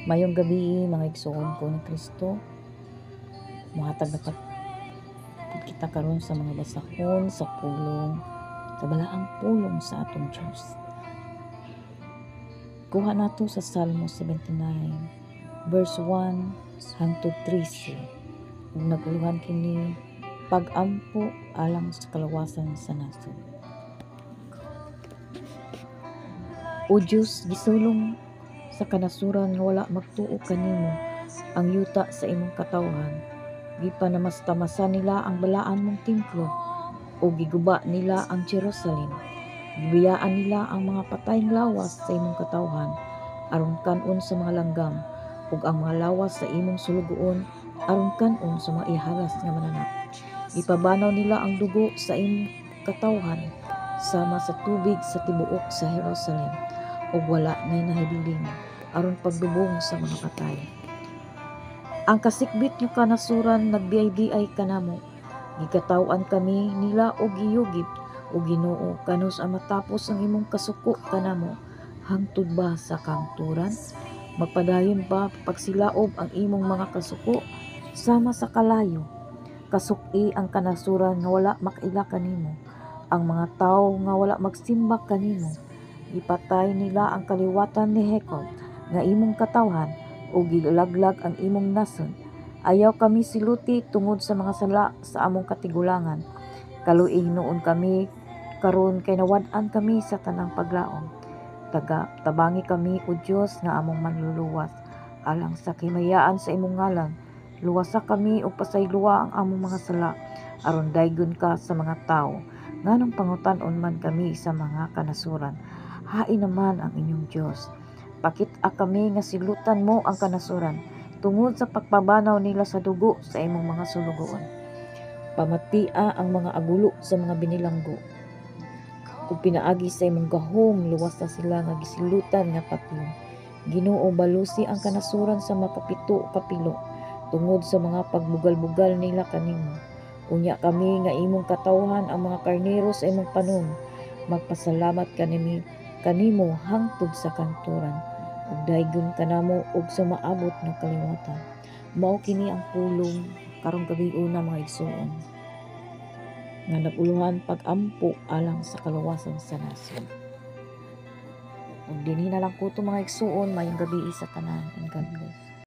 Mayong gabi mga igsoon ko ni Kristo. Muhatag na kita karon sa mga basahon sa pulong, sa balaang pulong sa atong Diyos. Kuha nato sa Salmo 79, verse 1 hangtod 13. Ug naguluhan kini pag-ampo alang sa kalawasan sa nasod. O Diyos, gisulong sa kanasuran nga wala magtuo kanimo ang yuta sa imong katawhan. Gipanamastamasan nila ang balaan mong templo o giguba nila ang Jerusalem. Gibiyaan nila ang mga patayng lawas sa imong katawhan aron kanon sa mga langgam ug ang mga lawas sa imong sulugoon aron kanon sa mga ihalas nga mananap. Ipabanaw nila ang dugo sa imong katawhan sama sa tubig sa tibuok sa Jerusalem ug wala nay nahibiling aron pagdubong sa mga patay. Ang kasikbit nga kanasuran nagbiay-biay kanamo. Gikataw-an kami nila og giyugib o Ginoo kanus ang matapos ang imong kasuko kanamo. Hangtod ba sa kangturan? Magpadayon ba pagsilaob ang imong mga kasuko sama sa kalayo? Kasuki ang kanasuran nga wala makaila kanimo. Ang mga tawo nga wala magsimba kanimo. Ipatay nila ang kaliwatan ni Hekod nga imong katawhan o gilaglag ang imong nason. Ayaw kami siluti tungod sa mga sala sa among katigulangan. Kaluoy noon kami karon kay nawad-an kami sa tanang paglaom. Tabangi kami o Dios nga among manluluwas alang sa kimayaan sa imong ngalan. Luwasa kami og pasayloa ang among mga sala aron daygon ka sa mga tawo. Nganong pangutan-on man kami sa mga kanasuran. Hain naman ang inyong Dios. Pakit-a kami nga silutan mo ang kanasuran tungod sa pagpabanaw nila sa dugo sa imong mga sulugoon. Pamatia ang mga agulo sa mga binilanggo. Ug pinaagi sa imong gahom, luwas na sila nga gisilutan nga patlong. Ginoo, balusi ang kanasuran sa makapito kapilo tungod sa mga pagbugal-bugal nila kanimo. Unya kami nga imong katawhan ang mga karnero sa imong panon. Magpasalamat kanimo hangtod sa kanturan. Ug daygon kanamo og sa maabot nga kaliwatan. Mao kini ang pulong karong gabi una mga igsoon nga naguluhan pag-ampo alang sa kalawasan sa nasod. Ug dinhi na lang ko to mga igsoon, mayong gabi sa tanan, and God bless.